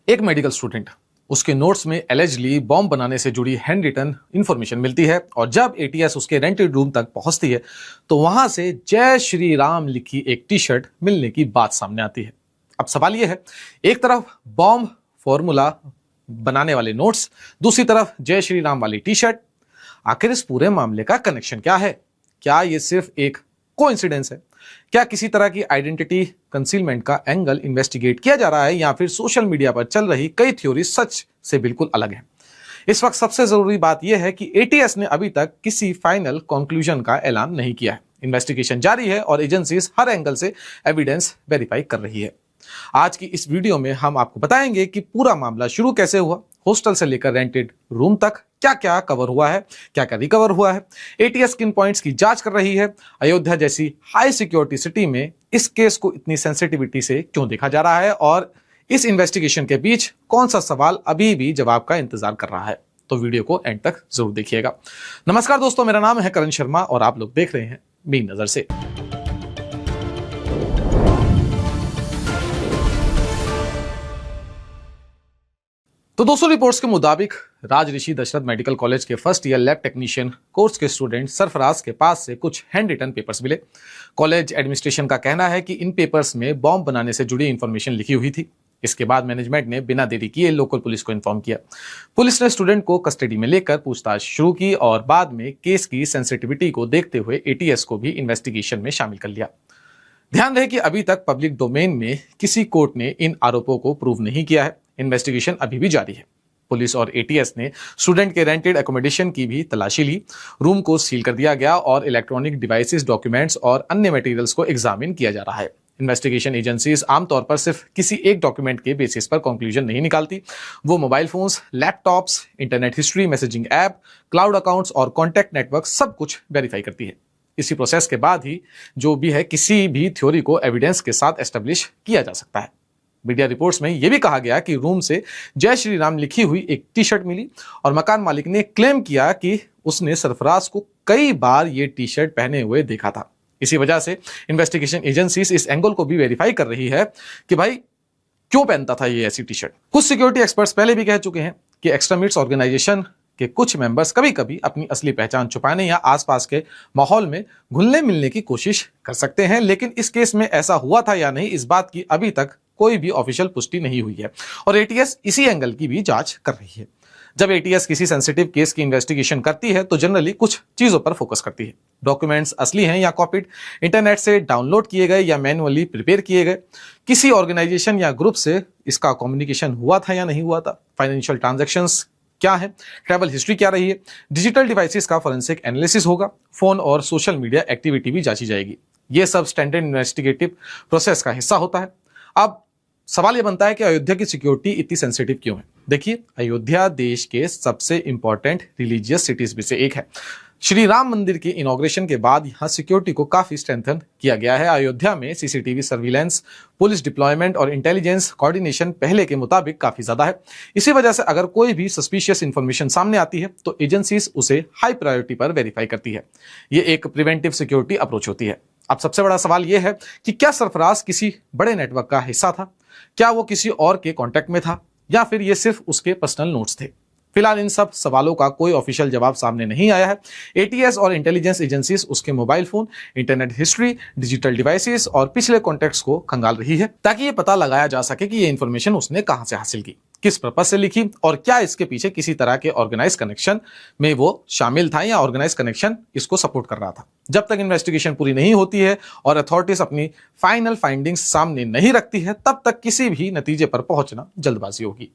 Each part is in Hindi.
एक मेडिकल स्टूडेंट, उसके नोट्स में एलिजली बॉम्ब बनाने से जुड़ी हैंड रिटन इंफॉर्मेशन मिलती है और जब एटीएस उसके रेंटेड रूम तक पहुंचती है तो वहां से जय श्री राम लिखी एक टी शर्ट मिलने की बात सामने आती है। अब सवाल यह है, एक तरफ बॉम्ब फॉर्मूला बनाने वाले नोट्स, दूसरी तरफ जय श्री राम वाली टी शर्ट। आखिर इस पूरे मामले का कनेक्शन क्या है? क्या यह सिर्फ एक कोइंसिडेंस है? क्या किसी तरह की आइडेंटिटी कंसीलमेंट का एंगल इन्वेस्टिगेट किया जा रहा है या फिर सोशल मीडिया पर चल रही कई थ्योरी सच से बिल्कुल अलग है? इस वक्त सबसे जरूरी बात यह है कि एटीएस ने अभी तक किसी फाइनल कंक्लूजन का ऐलान नहीं किया है। इन्वेस्टिगेशन जारी है और एजेंसीज हर एंगल से एविडेंस वेरीफाई कर रही है। आज की इस वीडियो में हम आपको बताएंगे कि पूरा मामला शुरू कैसे हुआ, हॉस्टल से लेकर रेंटेड रूम तक क्या क्या कवर हुआ है, क्या क्या रिकवर हुआ है, एटीएस किन पॉइंट्स की जांच कर रही है, अयोध्या जैसी हाई सिक्योरिटी सिटी में इस केस को इतनी सेंसिटिविटी से क्यों देखा जा रहा है और इस इन्वेस्टिगेशन के बीच कौन सा सवाल अभी भी जवाब का इंतजार कर रहा है। तो वीडियो को एंड तक जरूर देखिएगा। नमस्कार दोस्तों, मेरा नाम है करण शर्मा और आप लोग देख रहे हैं मेरी नजर से। तो दोस्तों, रिपोर्ट्स के मुताबिक राज ऋषि दशरथ मेडिकल कॉलेज के first year lab technician course के स्टूडेंट सरफराज के पास से कुछ हैंड रिटन पेपर्स मिले। कॉलेज एडमिनिस्ट्रेशन का कहना है कि इन पेपर्स में बॉम्ब बनाने से जुड़ी इंफॉर्मेशन लिखी हुई थी। इसके बाद मैनेजमेंट ने बिना देरी किए लोकल पुलिस को इन्फॉर्म किया। पुलिस ने स्टूडेंट को कस्टडी में लेकर पूछताछ शुरू की और बाद में केस की सेंसिटिविटी को देखते हुए एटीएस को भी इन्वेस्टिगेशन में शामिल कर लिया। ध्यान रहे कि अभी तक पब्लिक डोमेन में किसी कोर्ट ने इन आरोपों को प्रूव नहीं किया है। इन्वेस्टिगेशन अभी भी जारी है। पुलिस और एटीएस ने स्टूडेंट के रेंटेड एकोमोडेशन की भी तलाशी ली। रूम को सील कर दिया गया और इलेक्ट्रॉनिक डिवाइसेस, डॉक्यूमेंट्स और अन्य मटेरियल्स को एग्जामिन किया जा रहा है। इन्वेस्टिगेशन एजेंसीज आमतौर पर सिर्फ किसी एक डॉक्यूमेंट के बेसिस पर कंक्लूजन नहीं निकालती। वो mobile phones, laptops, internet history, messaging app, cloud accounts और कॉन्टैक्ट नेटवर्क सब कुछ वेरीफाई करती है। इसी प्रोसेस के बाद ही जो भी है किसी भी थ्योरी को एविडेंस के साथ एस्टेब्लिश किया जा सकता है। मीडिया रिपोर्ट्स में यह भी कहा गया कि रूम से जय श्री राम लिखी हुई एक टी शर्ट मिली और मकान मालिक ने क्लेम किया कि उसने सरफराज को कई बार ये टी शर्ट पहने हुए देखा था। इसी वजह से इन्वेस्टिगेशन एजेंसीज इस एंगल को भी वेरीफाई कर रही है कि भाई क्यों पहनता था ये ऐसी टी शर्ट। कुछ सिक्योरिटी एक्सपर्ट्स पहले भी कह चुके हैं कि एक्सट्रीमिस्ट ऑर्गेनाइजेशन के कुछ मेंबर्स कभी कभी अपनी असली पहचान छुपाने या आसपास के माहौल में घुलने मिलने की कोशिश कर सकते हैं, लेकिन इस केस में ऐसा हुआ था या नहीं, इस बात की अभी तक कोई भी ऑफिशियल पुष्टि नहीं हुई है और एटीएस इसी एंगल की भी जांच कर रही है। जब एटीएस किसी सेंसिटिव केस की इन्वेस्टिगेशन करती है तो जनरली कुछ चीजों पर फोकस करती है। डॉक्यूमेंट्स असली हैं या कॉपीड, इंटरनेट से डाउनलोड किए गए या मैन्युअली प्रिपेयर किए गए, किसी ऑर्गेनाइजेशन या ग्रुप से इसका कम्युनिकेशन हुआ था या नहीं हुआ था, फाइनेंशियल ट्रांजैक्शंस क्या है, ट्रैवल हिस्ट्री क्या रही है, डिजिटल डिवाइसेस का फोरेंसिक एनालिसिस होगा, फोन और सोशल मीडिया एक्टिविटी भी जांची जाएगी। ये सब स्टैंडर्ड इन्वेस्टिगेटिव प्रोसेस का हिस्सा होता है। अब सवाल यह बनता है कि अयोध्या की सिक्योरिटी इतनी सेंसिटिव क्यों है? देखिए, अयोध्या देश के सबसे इंपॉर्टेंट रिलीजियस सिटीज में से एक है। श्री राम मंदिर के इनॉग्रेशन के बाद यहां सिक्योरिटी को काफी स्ट्रेंथन किया गया है। अयोध्या में सीसीटीवी सर्विलेंस, पुलिस डिप्लॉयमेंट और इंटेलिजेंस कोऑर्डिनेशन पहले के मुताबिक काफी ज्यादा है। इसी वजह से अगर कोई भी सस्पिशियस इंफॉर्मेशन सामने आती है तो एजेंसीज उसे हाई प्रायोरिटी पर वेरीफाई करती है। ये एक प्रिवेंटिव सिक्योरिटी अप्रोच होती है। अब सबसे बड़ा सवाल यह है कि क्या सरफराज किसी बड़े नेटवर्क का हिस्सा था? क्या वो किसी और के कांटेक्ट में था या फिर ये सिर्फ उसके पर्सनल नोट्स थे? फिलहाल इन सब सवालों का कोई ऑफिशियल जवाब सामने नहीं आया है। एटीएस और इंटेलिजेंस एजेंसीज उसके mobile phone, internet history, digital devices और पिछले कॉन्टैक्ट्स को खंगाल रही है ताकि ये पता लगाया जा सके कि ये इंफॉर्मेशन उसने कहां से हासिल की, किस पर्पज से लिखी और क्या इसके पीछे किसी तरह के ऑर्गेनाइज कनेक्शन में वो शामिल था या ऑर्गेनाइज कनेक्शन इसको सपोर्ट कर रहा था। जब तक इन्वेस्टिगेशन पूरी नहीं होती है और अथॉरिटीज अपनी फाइनल फाइंडिंग्स सामने नहीं रखती है तब तक किसी भी नतीजे पर पहुंचना जल्दबाजी होगी।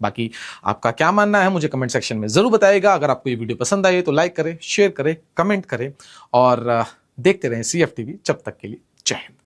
बाकी आपका क्या मानना है मुझे कमेंट सेक्शन में जरूर बताइएगा। अगर आपको ये वीडियो पसंद आई तो लाइक करें, शेयर करें, कमेंट करें और देखते रहें CF TV। जब तक के लिए जय हिंद।